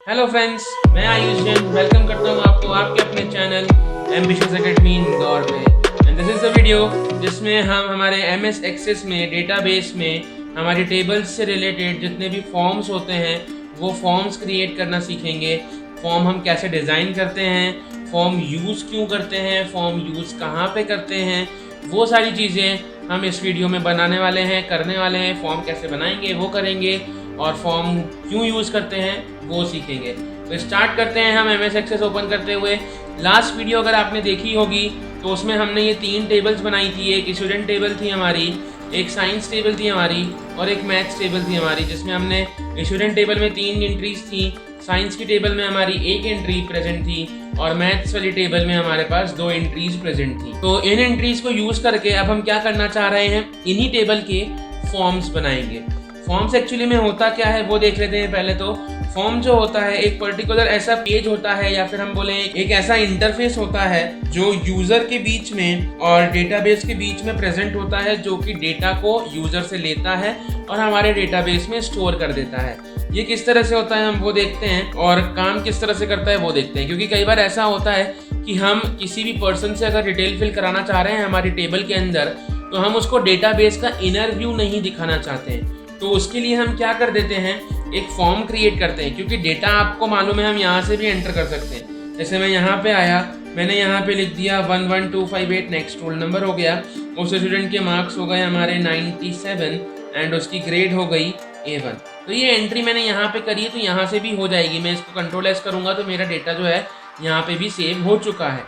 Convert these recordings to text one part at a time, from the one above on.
Hello friends, मैं Ayush Jain welcome करता हूँ आपको आपके अपने चैनल एम्बिशियस एकेडमी इंदौर पे। And this is the video जिसमें हम हमारे MS एक्सेस में डेटाबेस में हमारी टेबल्स से रिलेटेड जितने भी फॉर्म्स होते हैं वो फॉर्म्स क्रिएट करना सीखेंगे। फॉर्म हम कैसे डिज़ाइन करते हैं, फॉर्म यूज़ क्यों करते हैं, फॉर्म यूज़ कहाँ पे करते हैं, वो सारी चीज़ें हम इस वीडियो में बनाने वाले हैं, करने वाले हैं। फॉर्म कैसे बनाएंगे वो करेंगे और फॉर्म क्यों यूज़ करते हैं वो सीखेंगे। तो स्टार्ट करते हैं हम MS एक्सेस ओपन करते हुए। लास्ट वीडियो अगर आपने देखी होगी तो उसमें हमने ये 3 टेबल्स बनाई थी। एक स्टूडेंट टेबल थी हमारी, एक साइंस टेबल थी हमारी और एक मैथ्स टेबल थी हमारी, जिसमें हमने स्टूडेंट टेबल में 3 एंट्रीज थी, साइंस की टेबल में हमारी 1 एंट्री प्रेजेंट थी और मैथ्स वाली टेबल में हमारे पास 2 एंट्रीज प्रेजेंट थी। तो इन एंट्रीज को यूज़ करके अब हम क्या करना चाह रहे हैं, इन्हीं टेबल के फॉर्म्स बनाएंगे। फॉर्म्स एक्चुअली में होता क्या है वो देख लेते हैं पहले। तो फॉर्म जो होता है एक पर्टिकुलर ऐसा पेज होता है या फिर हम बोले एक ऐसा इंटरफेस होता है जो यूजर के बीच में और डेटाबेस के बीच में प्रेजेंट होता है, जो कि डेटा को यूजर से लेता है और हमारे डेटाबेस में स्टोर कर देता है। ये किस तरह से होता है हम वो देखते हैं और काम किस तरह से करता है वो देखते हैं। क्योंकि कई बार ऐसा होता है कि हम किसी भी पर्सन से अगर डिटेल फिल कराना चाह रहे हैं हमारी टेबल के अंदर, तो हम उसको डेटाबेस का इनर व्यू नहीं दिखाना चाहते हैं। तो उसके लिए हम क्या कर देते हैं, एक फॉर्म क्रिएट करते हैं। क्योंकि डेटा आपको मालूम है हम यहाँ से भी एंटर कर सकते हैं। जैसे मैं यहाँ पे आया, मैंने यहाँ पे लिख दिया 11258, नेक्स्ट रोल नंबर हो गया, उस स्टूडेंट के मार्क्स हो गए हमारे 97 एंड उसकी ग्रेड हो गई A1। तो ये एंट्री मैंने यहाँ पे करी है तो यहाँ से भी हो जाएगी। मैं इसको कंट्रोल S करूँगा तो मेरा डेटा जो है यहाँ पे भी सेव हो चुका है।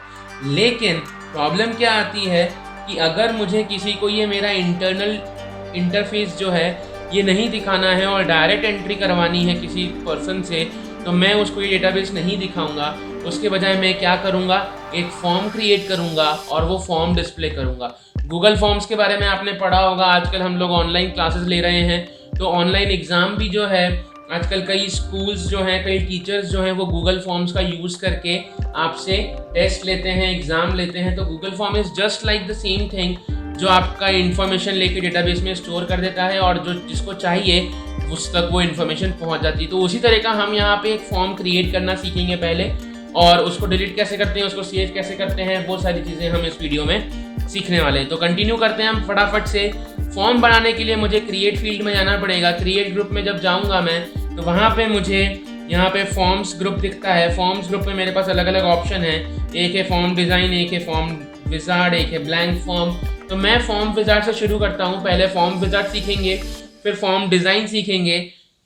लेकिन प्रॉब्लम क्या आती है कि अगर मुझे किसी को ये मेरा इंटरनल इंटरफेस जो है ये नहीं दिखाना है और डायरेक्ट एंट्री करवानी है किसी पर्सन से, तो मैं उसको ये डेटाबेस नहीं दिखाऊंगा। उसके बजाय मैं क्या करूंगा, एक फॉर्म क्रिएट करूंगा और वो फॉर्म डिस्प्ले करूंगा। गूगल फॉर्म्स के बारे में आपने पढ़ा होगा, आजकल हम लोग ऑनलाइन क्लासेस ले रहे हैं, तो ऑनलाइन एग्ज़ाम भी जो है आजकल कई स्कूल्स जो हैं, कई टीचर्स जो हैं वो गूगल फॉर्म्स का यूज़ करके आपसे टेस्ट लेते हैं, एग्ज़ाम लेते हैं। तो Google form is just like the same thing, जो आपका इन्फॉर्मेशन लेके डेटाबेस में स्टोर कर देता है और जो जिसको चाहिए उस तक वो इन्फॉर्मेशन पहुंच जाती है। तो उसी तरह का हम यहाँ पे एक फॉर्म क्रिएट करना सीखेंगे पहले, और उसको डिलीट कैसे करते हैं, उसको सेव कैसे करते हैं, वो सारी चीज़ें हम इस वीडियो में सीखने वाले हैं। तो कंटिन्यू करते हैं हम फटाफट से। फॉर्म बनाने के लिए मुझे क्रिएट फील्ड में जाना पड़ेगा। क्रिएट ग्रुप में जब जाऊँगा मैं तो वहाँ पर मुझे यहाँ पे फॉर्म्स ग्रुप दिखता है। फॉर्म्स ग्रुप में मेरे पास अलग अलग ऑप्शन है, एक है फॉर्म डिज़ाइन, एक है फॉर्म विजार्ड, एक है ब्लैंक फॉर्म। तो मैं फॉर्म विजार्ड से शुरू करता हूँ। पहले फॉर्म विजार्ड सीखेंगे, फिर फॉर्म डिज़ाइन सीखेंगे।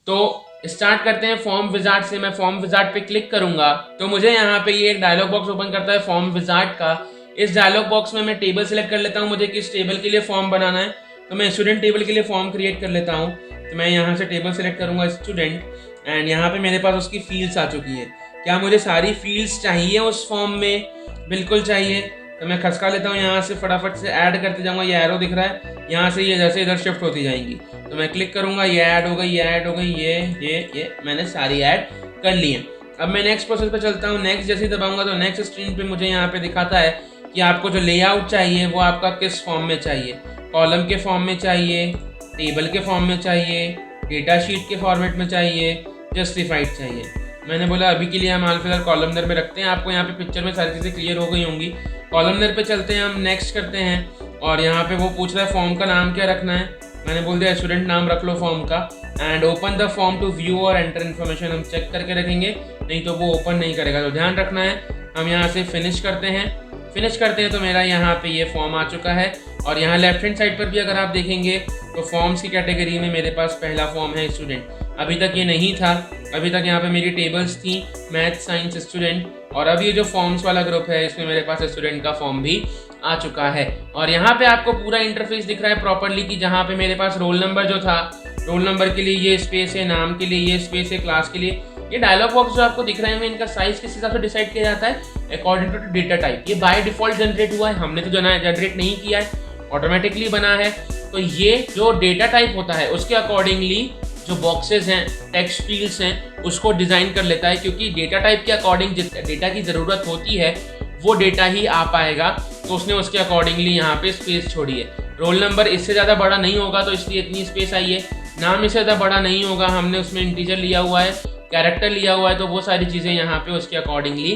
तो स्टार्ट करते हैं फॉर्म विजार्ड से। मैं फॉर्म विजार्ड पे क्लिक करूँगा तो मुझे यहाँ पे ये एक डायलॉग बॉक्स ओपन करता है फॉर्म विजार्ड का। इस डायलॉग बॉक्स में मैं टेबल सेलेक्ट कर लेता हूँ, मुझे किस टेबल के लिए फॉर्म बनाना है। तो मैं स्टूडेंट टेबल के लिए फॉर्म क्रिएट कर लेता हूँ। तो मैं यहाँ से टेबल सेलेक्ट करूँगा स्टूडेंट, एंड यहाँ पे मेरे पास उसकी फील्ड्स आ चुकी है। क्या मुझे सारी फील्ड्स चाहिए उस फॉर्म में? बिल्कुल चाहिए। तो मैं खसका लेता हूँ यहाँ से, फटाफट से ऐड करते जाऊँगा। ये एरो दिख रहा है, यहाँ से ये जैसे इधर शिफ्ट होती जाएंगी। तो मैं क्लिक करूँगा, ये ऐड हो गई, ये ऐड हो गई, ये मैंने सारी ऐड कर ली है। अब मैं नेक्स्ट प्रोसेस पे चलता हूँ। नेक्स्ट जैसे ही दबाऊंगा तो नेक्स्ट स्क्रीन पे मुझे यहाँ पे दिखाता है कि आपको जो लेआउट चाहिए वो आपका किस फॉर्म में चाहिए। कॉलम के फॉर्म में चाहिए, टेबल के फॉर्म में चाहिए, डेटा शीट के फॉर्मेट में चाहिए, जस्टिफाइड चाहिए। मैंने बोला अभी के लिए हम हाल फिलहाल कॉलमनर में रखते हैं। आपको यहाँ पे पिक्चर में सारी चीज़ें क्लियर हो गई होंगी। कॉलमनर पे चलते हैं हम, नेक्स्ट करते हैं और यहाँ पे वो पूछ रहा है फॉर्म का नाम क्या रखना है। मैंने बोल दिया स्टूडेंट नाम रख लो फॉर्म का, and open the form to view और एंटर इन्फॉर्मेशन हम चेक करके रखेंगे, नहीं तो वो ओपन नहीं करेगा। तो ध्यान रखना है। हम यहाँ से फिनिश करते हैं। फिनिश करते हैं तो मेरा यहाँ पे ये फॉर्म आ चुका है। और यहाँ लेफ्ट हैंड साइड पर भी अगर आप देखेंगे तो फॉर्म्स की कैटेगरी में मेरे पास पहला फॉर्म है स्टूडेंट। अभी तक ये नहीं था, अभी तक यहाँ पे मेरी टेबल्स थी मैथ साइंस स्टूडेंट, और अब ये जो फॉर्म्स वाला ग्रुप है इसमें मेरे पास स्टूडेंट का फॉर्म भी आ चुका है। और यहाँ पे आपको पूरा इंटरफेस दिख रहा है प्रॉपरली कि जहाँ पे मेरे पास रोल नंबर जो था, रोल नंबर के लिए ये स्पेस है, नाम के लिए ये स्पेस है, क्लास के लिए ये डायलॉग बॉक्स जो आपको दिख रहे हैं इनका साइज किस हिसाब से डिसाइड किया जाता है, अकॉर्डिंग टू डेटा टाइप। ये बाय डिफॉल्ट जनरेट हुआ है, हमने तो जनरेट नहीं किया है, ऑटोमेटिकली बना है। तो ये जो डेटा टाइप होता है उसके अकॉर्डिंगली जो बॉक्सेस हैं, टेक्स्ट फील्ड्स हैं, उसको डिज़ाइन कर लेता है। क्योंकि डेटा टाइप के अकॉर्डिंग जिस डेटा की ज़रूरत होती है वो डेटा ही आ पाएगा, तो उसने उसके अकॉर्डिंगली यहाँ पे स्पेस छोड़ी है। रोल नंबर इससे ज़्यादा बड़ा नहीं होगा तो इसलिए इतनी स्पेस आई है। नाम इससे ज़्यादा बड़ा नहीं होगा, हमने उसमें इंटीजर लिया हुआ है, कैरेक्टर लिया हुआ है तो वो सारी चीज़ें यहाँ पे उसके अकॉर्डिंगली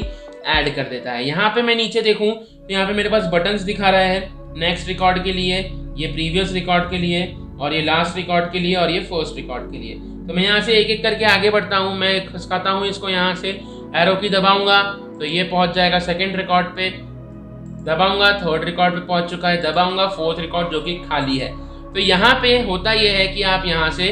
ऐड कर देता है। यहाँ पे मैं नीचे देखूँ तो यहाँ पे मेरे पास बटन्स दिखा रहा है, नेक्स्ट रिकॉर्ड के लिए, ये प्रीवियस रिकॉर्ड के लिए, और ये लास्ट रिकॉर्ड के लिए, और ये फर्स्ट रिकॉर्ड के लिए। तो मैं यहाँ से एक एक करके आगे बढ़ता हूँ। मैं खसकाता हूँ इसको, यहाँ से एरो की दबाऊंगा तो ये पहुँच जाएगा सेकेंड रिकॉर्ड पे, दबाऊंगा थर्ड रिकॉर्ड पे पहुँच चुका है, दबाऊंगा फोर्थ रिकॉर्ड जो कि खाली है। तो यहाँ पे होता ये है कि आप यहाँ से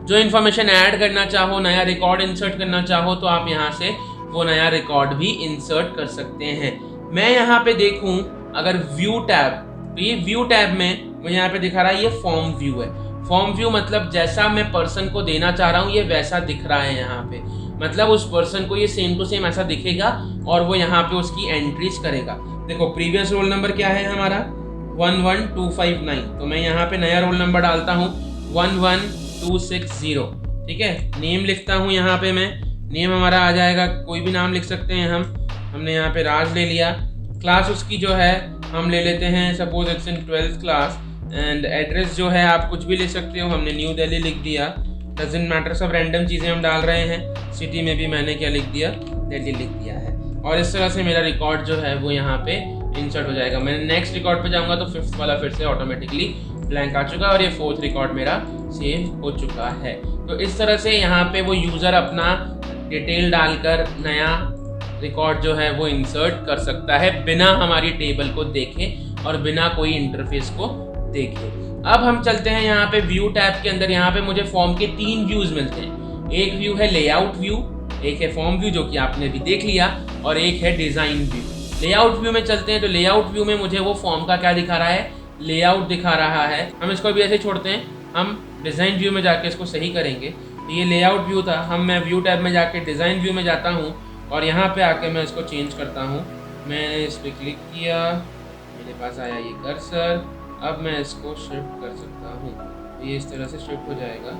जो इन्फॉर्मेशन ऐड करना चाहो, नया रिकॉर्ड इंसर्ट करना चाहो, तो आप यहाँ से वो नया रिकॉर्ड भी इंसर्ट कर सकते हैं। मैं यहाँ पे देखूँ अगर व्यू टैब, तो ये व्यू टैब में मुझे यहाँ पे दिखा रहा है ये फॉर्म व्यू है। फॉर्म व्यू मतलब जैसा मैं पर्सन को देना चाह रहा हूँ ये वैसा दिख रहा है यहाँ पे, मतलब उस पर्सन को ये सेम टू सेम ऐसा दिखेगा और वो यहाँ पे उसकी एंट्रीज करेगा। देखो प्रीवियस रोल नंबर क्या है हमारा 11259, तो मैं यहाँ पे नया रोल नंबर डालता हूँ 11260, ठीक है। नेम लिखता हूँ यहाँ पे मैं, नेम हमारा आ जाएगा, कोई भी नाम लिख सकते हैं हमने यहाँ पे राज ले लिया। क्लास उसकी जो है हम ले लेते हैं suppose it's in 12th class, and address जो है आप कुछ भी लिख सकते हो, हमने न्यू दिल्ली लिख दिया, डजंट मैटर, सब रैंडम चीज़ें हम डाल रहे हैं। सिटी में भी मैंने क्या लिख दिया, दिल्ली लिख दिया है। और इस तरह से मेरा रिकॉर्ड जो है वो यहाँ पे इंसर्ट हो जाएगा। मैं नेक्स्ट रिकॉर्ड पे जाऊँगा तो फिफ्थ वाला फिर से ऑटोमेटिकली ब्लैंक आ चुका है और ये फोर्थ रिकॉर्ड मेरा सेव हो चुका है। तो इस तरह से यहाँ पे वो यूज़र अपना डिटेल डालकर नया रिकॉर्ड जो है वो इंसर्ट कर सकता है बिना हमारी टेबल को देखे और बिना कोई इंटरफेस को देखे। अब हम चलते हैं यहाँ पे व्यू टैब के अंदर। यहाँ पे मुझे फॉर्म के 3 व्यूज मिलते हैं। एक व्यू है लेआउट व्यू, एक है फॉर्म व्यू जो कि आपने भी देख लिया, और एक है डिज़ाइन व्यू। लेआउट व्यू में चलते हैं तो लेआउट व्यू में मुझे वो फॉर्म का क्या दिखा रहा है, लेआउट दिखा रहा है। हम इसको भी ऐसे छोड़ते हैं, हम डिज़ाइन व्यू में जाके इसको सही करेंगे। तो ये लेआउट व्यू था, मैं व्यू टैब में जाके डिज़ाइन व्यू में जाता हूँ और यहाँ पे आके मैं इसको चेंज करता हूँ। मैंने इस पर क्लिक किया, मेरे पास आया ये कर्सर, अब मैं इसको शिफ्ट कर सकता हूँ, तो ये इस तरह से शिफ्ट हो जाएगा।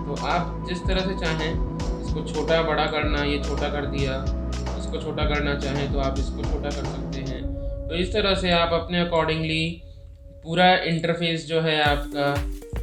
तो आप जिस तरह से चाहें इसको छोटा बड़ा करना, ये छोटा कर दिया, इसको छोटा करना चाहें तो आप इसको छोटा कर सकते हैं। तो इस तरह से आप अपने अकॉर्डिंगली पूरा इंटरफेस जो है आपका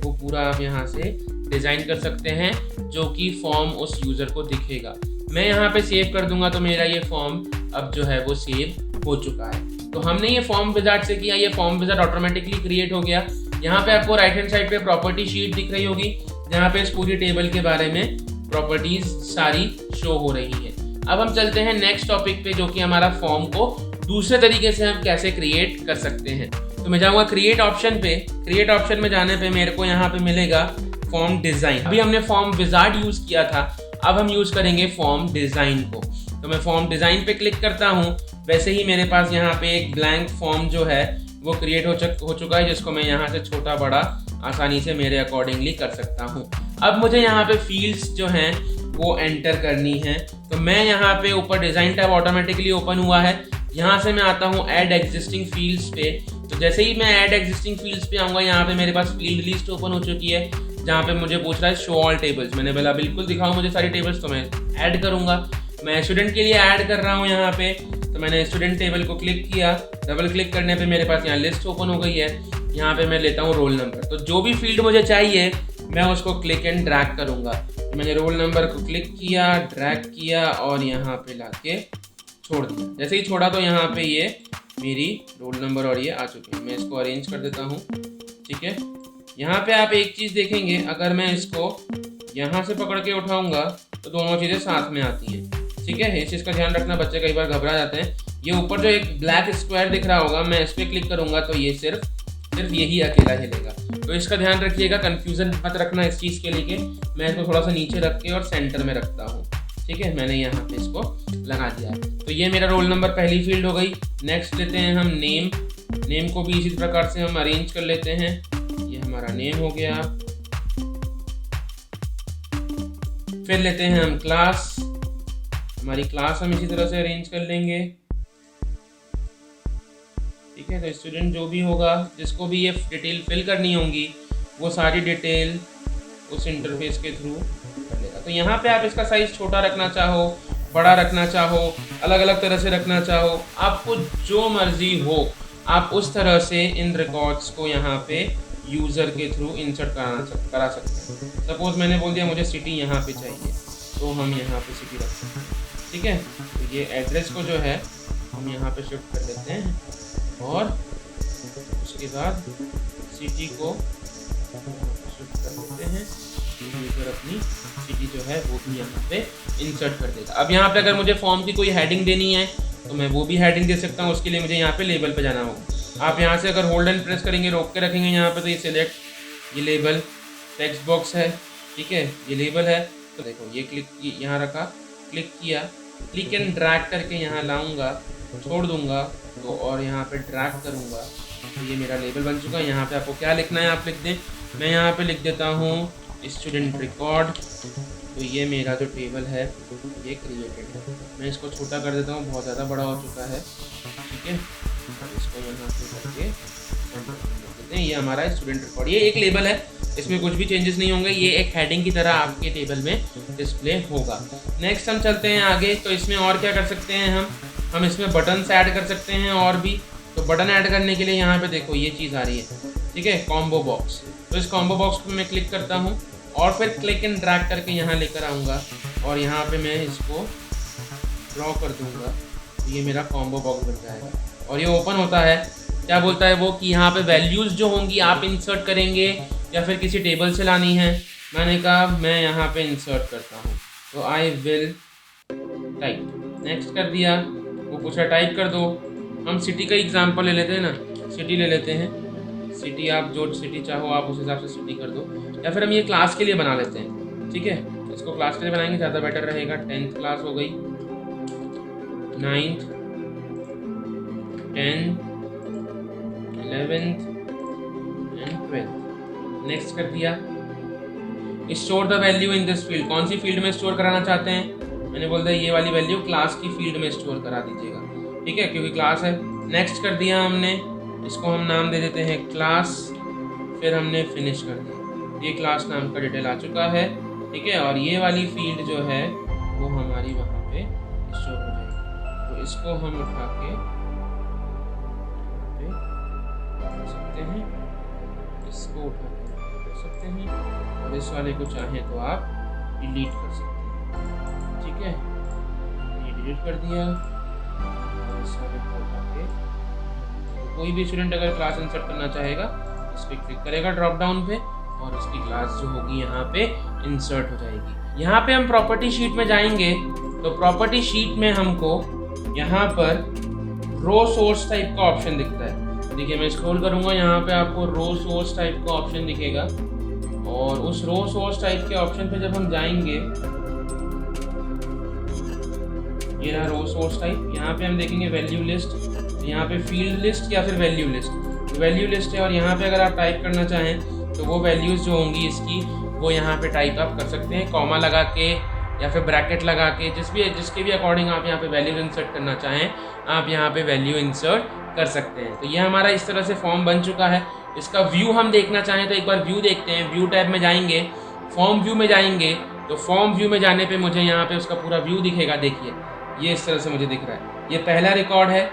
वो पूरा आप यहाँ से डिज़ाइन कर सकते हैं जो कि फॉर्म उस यूज़र को दिखेगा। मैं यहाँ पे सेव कर दूंगा तो मेरा ये फॉर्म अब जो है वो सेव हो चुका है। तो हमने ये फॉर्म विजार्ड से किया, ये फॉर्म विजार्ड ऑटोमेटिकली क्रिएट हो गया। यहाँ पे आपको राइट हैंड साइड पे प्रॉपर्टी शीट दिख रही होगी जहाँ पे इस पूरी टेबल के बारे में प्रॉपर्टीज सारी शो हो रही है। अब हम चलते हैं नेक्स्ट टॉपिक पे जो कि हमारा फॉर्म को दूसरे तरीके से हम कैसे क्रिएट कर सकते हैं। तो मैं जाऊँगा क्रिएट ऑप्शन पे। क्रिएट ऑप्शन में जाने पे मेरे को यहाँ पे मिलेगा फॉर्म डिज़ाइन। अभी हमने फॉर्म विजार्ड यूज़ किया था, अब हम यूज़ करेंगे फॉर्म डिज़ाइन को। तो मैं फॉर्म डिज़ाइन पे क्लिक करता हूँ। वैसे ही मेरे पास यहाँ पे एक ब्लैंक फॉर्म जो है वो क्रिएट हो चुका है, जिसको मैं यहाँ से छोटा बड़ा आसानी से मेरे अकॉर्डिंगली कर सकता हूँ। अब मुझे यहाँ पे फील्ड्स जो हैं वो एंटर करनी है। तो मैं यहाँ पे ऊपर डिज़ाइन टैब ऑटोमेटिकली ओपन हुआ है, यहाँ से मैं आता हूँ ऐड एग्जिस्टिंग फील्ड्स पे। तो जैसे ही मैं ऐड एग्जिस्टिंग फील्ड्स पे आऊँगा, यहाँ पे मेरे पास फील्ड लिस्ट ओपन हो चुकी है जहाँ पे मुझे पूछ रहा है शो ऑल टेबल्स। मैंने बोला बिल्कुल दिखाओ मुझे सारी टेबल्स, तो मैं ऐड करूँगा। मैं स्टूडेंट के लिए ऐड कर रहा हूँ यहाँ पे, तो मैंने स्टूडेंट टेबल को क्लिक किया। डबल क्लिक करने पे मेरे पास यहाँ लिस्ट ओपन हो गई है। यहाँ पे मैं लेता हूँ रोल नंबर। तो जो भी फील्ड मुझे चाहिए मैं उसको क्लिक एंड ड्रैग करूँगा। तो मैंने रोल नंबर को क्लिक किया, ड्रैग किया और यहाँ पे लाके छोड़ दिया। जैसे ही छोड़ा तो यहाँ पे ये मेरी रोल नंबर और ये आ चुके हैं। मैं इसको अरेंज कर देता हूँ, ठीक है। यहाँ पे आप एक चीज़ देखेंगे, अगर मैं इसको यहाँ से पकड़ के उठाऊँगा तो दोनों चीज़ें साथ में आती हैं, ठीक है। इस चीज़ का ध्यान रखना, बच्चे कई बार घबरा जाते हैं। ये ऊपर जो एक ब्लैक स्क्वायर दिख रहा होगा, मैं इस पर क्लिक करूँगा तो ये सिर्फ यही अकेला हिलेगा। तो इसका ध्यान रखिएगा, कंफ्यूजन मत रखना इस चीज़ के लिए। मैं इसको थोड़ा सा नीचे रख के और सेंटर में रखता हूँ, ठीक है। मैंने यहाँ पे इसको लगा दिया। तो ये मेरा रोल नंबर पहली फील्ड हो गई। नेक्स्ट लेते हैं हम नेम। नेम को भी इसी प्रकार से हम अरेंज कर लेते हैं। ये हमारा नेम हो गया। फिर लेते हैं हम क्लास। हमारी क्लास हम इसी तरह से अरेंज कर लेंगे। ठीक है। तो स्टूडेंट जो भी होगा, जिसको भी ये डिटेल फिल करनी होंगी, वो सारी डिटेल उस इंटरफेस के थ्रू कर लेगा। तो यहाँ पे आप इसका साइज़ छोटा रखना चाहो, बड़ा रखना चाहो, अलग अलग तरह से रखना चाहो, आपको जो मर्जी हो आप उस तरह से इन रिकॉर्ड्स को यहाँ पे यूज़र के थ्रू इंसर्ट करा सकते हैं। सपोज़ मैंने बोल दिया मुझे सिटी यहाँ पे चाहिए, तो हम यहाँ पे सिटी रख सकते हैं, ठीक है। तो ये एड्रेस को जो है हम यहाँ पे शिफ्ट कर लेते हैं और उसके बाद सिटी को शिफ्ट कर देते हैं। यूज़र अपनी सिटी जो है वो भी यहाँ पे इंसर्ट कर देगा। अब यहाँ पे अगर मुझे फॉर्म की कोई हेडिंग देनी है तो मैं वो भी हेडिंग दे सकता हूँ। उसके लिए मुझे यहाँ पे लेबल पे जाना होगा। आप यहाँ से अगर होल्ड एंड प्रेस करेंगे, रोक के रखेंगे यहाँ पे, तो ये सिलेक्ट, ये लेबल टेक्स्ट बॉक्स है, ठीक है, ये लेबल है। तो देखो ये क्लिक यहाँ रखा, क्लिक किया, क्लिक एंड ड्रैग करके यहाँ लाऊंगा, छोड़ दूंगा तो, और यहाँ पे ड्रैग करूँगा तो ये मेरा लेबल बन चुका है। यहाँ पे आपको क्या लिखना है आप लिख दें। मैं यहाँ पे लिख देता हूँ स्टूडेंट रिकॉर्ड। तो ये मेरा जो टेबल है ये क्रिएटेड है। मैं इसको छोटा कर देता हूँ, बहुत ज़्यादा बड़ा हो चुका है, ठीक है। इसको यहाँ पे करके देते हैं, ये हमारा स्टूडेंट रिकॉर्ड। ये एक लेबल है, इसमें कुछ भी चेंजेस नहीं होंगे, ये एक हेडिंग की तरह आपके टेबल में डिस्प्ले होगा। नेक्स्ट हम चलते हैं आगे। तो इसमें और क्या कर सकते हैं हम इसमें बटन्स ऐड कर सकते हैं और भी। तो बटन ऐड करने के लिए यहाँ पे देखो ये चीज़ आ रही है, ठीक है, कॉम्बो बॉक्स। तो इस कॉम्बो बॉक्स पे मैं क्लिक करता हूँ और फिर क्लिक एंड ड्रैग करके यहाँ लेकर आऊँगा और यहाँ पे मैं इसको ड्रॉ कर दूँगा। तो ये मेरा कॉम्बो बॉक्स बन जाएगा और ये ओपन होता है। क्या बोलता है वो कि यहाँ पे वैल्यूज़ जो होंगी आप इंसर्ट करेंगे या फिर किसी टेबल से लानी है। मैंने कहा मैं यहाँ पे इंसर्ट करता हूँ, तो आई विल टाइप, नेक्स्ट कर दिया। वो पूछा टाइप कर दो। हम सिटी का एग्जांपल ले लेते हैं ना, सिटी ले लेते हैं। सिटी आप जो सिटी चाहो आप उस हिसाब से सिटी कर दो, या फिर हम ये क्लास के लिए बना लेते हैं, ठीक है। इसको क्लास के लिए बनाएंगे, ज़्यादा बेटर रहेगा। 10th क्लास हो गई, 9th, 10th, 11th and 12th। Next कर दिया। Store the value in this field. कौन सी फील्ड में स्टोर कराना चाहते हैं? मैंने बोल दिया ये वाली वैल्यू क्लास की फील्ड में स्टोर करा दीजिएगा, ठीक है, क्योंकि क्लास है। नेक्स्ट कर दिया हमने, इसको हम नाम दे देते हैं क्लास, फिर हमने फिनिश कर दिया। ये क्लास नाम का डिटेल आ चुका है, ठीक है। और ये वाली फील्ड जो है वो हमारी वहाँ पे स्टोर हो जाएगी। तो इसको हम उठा के कर सकते हैं, इसको उठा के कर सकते हैं, और इस वाले को चाहें तो आप डिलीट कर सकते हैं, ठीक है। ये डिलीट कर दिया और इस वाले को उठा के, कोई भी स्टूडेंट अगर क्लास इंसर्ट करना चाहेगा इस पर क्लिक करेगा ड्रॉप डाउन पे और उसकी क्लास जो होगी यहाँ पे इंसर्ट हो जाएगी। यहाँ पे हम प्रॉपर्टी शीट में जाएंगे तो प्रॉपर्टी शीट में हमको यहाँ पर रो सोर्स टाइप का ऑप्शन दिखता है। देखिए मैं स्क्रॉल करूँगा, यहाँ पे आपको रो सोर्स टाइप का ऑप्शन दिखेगा और उस रो सोर्स टाइप के ऑप्शन पे जब हम जाएंगे, ये रहा रो सोर्स टाइप। यहाँ पे हम देखेंगे वैल्यू लिस्ट, यहाँ पे फील्ड लिस्ट या फिर वैल्यू लिस्ट। वैल्यू लिस्ट है और यहाँ पे अगर आप टाइप करना चाहें तो वो वैल्यूज़ जो होंगी इसकी वो यहाँ पे टाइप आप कर सकते हैं, कॉमा लगा के या फिर ब्रैकेट लगा के, जिसके भी अकॉर्डिंग आप यहाँ पे वैल्यूज इंसर्ट करना चाहें आप यहाँ पे वैल्यू इंसर्ट कर सकते हैं। तो ये हमारा इस तरह से फॉर्म बन चुका है। इसका व्यू हम देखना चाहें तो एक बार व्यू देखते हैं। व्यू टैब में जाएंगे, फॉर्म व्यू में जाएंगे, तो फॉर्म व्यू में जाने पे मुझे यहाँ पे उसका पूरा व्यू दिखेगा। देखिए ये इस तरह से मुझे दिख रहा है। ये पहला रिकॉर्ड है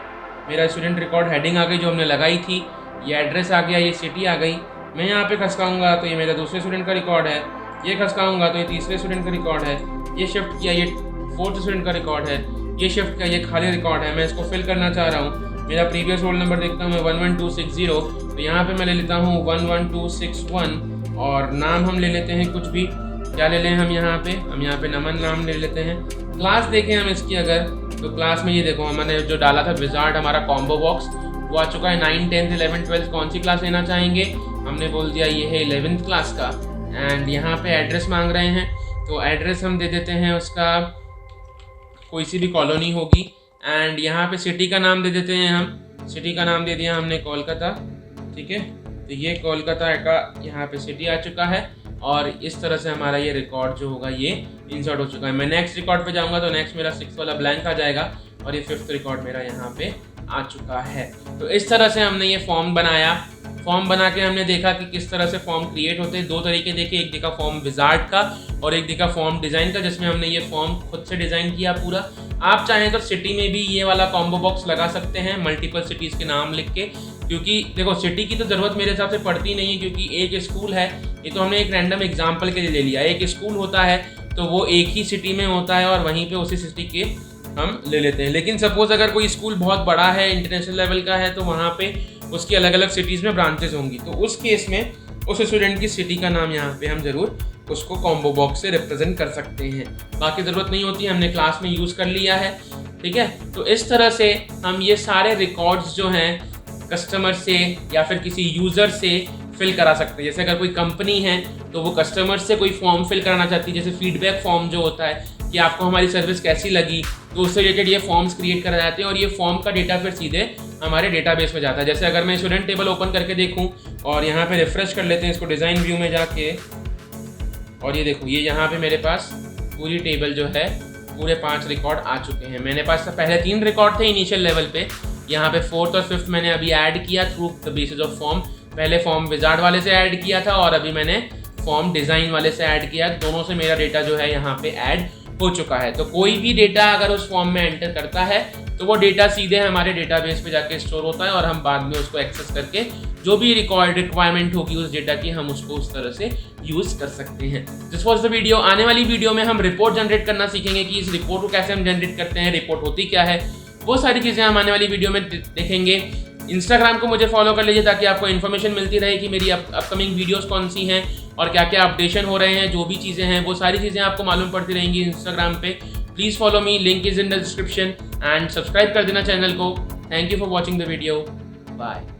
मेरा, स्टूडेंट रिकॉर्ड, हेडिंग आ गई जो हमने लगाई थी, ये एड्रेस आ गया, ये सिटी आ गई। मैं यहाँ पे खसकाऊंगा तो ये मेरा दूसरे स्टूडेंट का रिकॉर्ड है, ये खसकाऊंगा तो ये तीसरे स्टूडेंट का रिकॉर्ड है, ये शिफ्ट किया ये 4th स्टूडेंट का रिकॉर्ड है, ये शिफ्ट किया ये खाली रिकॉर्ड है। मैं इसको फिल करना चाह रहा हूँ। मेरा प्रीवियस रोल नंबर देखता हूँ मैं 11260, तो यहाँ पे मैं ले लेता हूँ 11261 और नाम हम ले लेते हैं कुछ भी। क्या ले लें हम यहाँ पे नमन नाम ले लेते हैं। क्लास देखें हम इसकी अगर, तो क्लास में ये देखो हमने जो डाला था विजार्ड, हमारा कॉम्बो बॉक्स वो आ चुका है। 9, 10, 11, 12 कौन सी क्लास लेना चाहेंगे, हमने बोल दिया ये है 11th क्लास का। एंड यहाँ पे एड्रेस मांग रहे हैं तो एड्रेस हम दे देते हैं उसका, कोई सी भी कॉलोनी होगी। एंड यहाँ पे सिटी का नाम दे देते हैं हम, सिटी का नाम दे दिया हमने कोलकाता, ठीक है। तो ये कोलकाता का यहाँ पे सिटी आ चुका है और इस तरह से हमारा ये रिकॉर्ड जो होगा ये इंसर्ट हो चुका है। मैं नेक्स्ट रिकॉर्ड पे जाऊँगा तो नेक्स्ट मेरा 6th वाला ब्लैंक आ जाएगा और ये 5th रिकॉर्ड मेरा यहाँ पे आ चुका है। तो इस तरह से हमने ये फॉर्म बनाया। फॉर्म बना के हमने देखा कि किस तरह से फॉर्म क्रिएट होते हैं। 2 तरीके देखे, एक देखा फॉर्म विजार्ड का और एक देखा फॉर्म डिज़ाइन का, जिसमें हमने ये फॉर्म खुद से डिज़ाइन किया पूरा। आप चाहें तो सिटी में भी ये वाला कॉम्बो बॉक्स लगा सकते हैं, मल्टीपल सिटीज़ के नाम लिख के, क्योंकि देखो सिटी की तो ज़रूरत मेरे हिसाब से पड़ती नहीं है, क्योंकि एक स्कूल है, ये तो हमने एक रैंडम एग्जाम्पल के लिए ले लिया। एक स्कूल होता है तो वो एक ही सिटी में होता है और वहीं पे उसी सिटी के हम ले लेते हैं। लेकिन सपोज़ अगर कोई स्कूल बहुत बड़ा है, इंटरनेशनल लेवल का है, तो वहाँ पे उसकी अलग अलग सिटीज़ में ब्रांचेस होंगी, तो उस केस में उस स्टूडेंट की सिटी का नाम यहाँ पे हम ज़रूर उसको कॉम्बो बॉक्स से रिप्रेजेंट कर सकते हैं। बाकी ज़रूरत नहीं होती, हमने क्लास में यूज़ कर लिया है, ठीक है। तो इस तरह से हम ये सारे रिकॉर्ड्स जो हैं कस्टमर से या फिर किसी यूज़र से फिल करा सकते हैं। जैसे अगर कोई कंपनी है तो वो कस्टमर से कोई फॉर्म फिल कराना चाहती है, जैसे फीडबैक फॉर्म जो होता है कि आपको हमारी सर्विस कैसी लगी, तो उससे रिलेटेड ये फॉर्म्स क्रिएट कराए जाते हैं और ये फॉर्म का डेटा फिर सीधे हमारे डेटाबेस में जाता है। जैसे अगर मैं स्टूडेंट टेबल ओपन करके देखूं और यहाँ पे रिफ्रेश कर लेते हैं इसको डिज़ाइन व्यू में जाके, और ये देखो ये यहाँ पे मेरे पास पूरी टेबल जो है पूरे 5 रिकॉर्ड आ चुके हैं। मेरे पास पहले 3 रिकॉर्ड थे इनिशियल लेवल पे, यहाँ पे 4th और 5th मैंने अभी ऐड किया through the basis of form. पहले फॉर्म विजार्ड वाले से ऐड किया था और अभी मैंने फॉर्म डिज़ाइन वाले से ऐड किया। दोनों से मेरा डेटा जो है यहाँ पे ऐड हो चुका है। तो कोई भी डेटा अगर उस फॉर्म में एंटर करता है तो वो डेटा सीधे हमारे डेटाबेस पे जाके स्टोर होता है और हम बाद में उसको एक्सेस करके जो भी रिक्वायरमेंट होगी उस डेटा की हम उसको उस तरह से यूज़ कर सकते हैं। This was the video. आने वाली वीडियो में हम रिपोर्ट जनरेट करना सीखेंगे कि इस रिपोर्ट को कैसे हम जनरेट करते हैं, रिपोर्ट होती क्या है, वो सारी चीज़ें हम आने वाली वीडियो में देखेंगे। इंस्टाग्राम को मुझे फॉलो कर लीजिए ताकि आपको इन्फॉर्मेशन मिलती रहे कि मेरी अपकमिंग वीडियोस कौन सी हैं और क्या क्या अपडेशन हो रहे हैं, जो भी चीज़ें हैं वो सारी चीज़ें आपको मालूम पड़ती रहेंगी इंस्टाग्राम पे। Please follow me, link is in the description, and subscribe कर देना चैनल को। Thank you for watching the video, bye.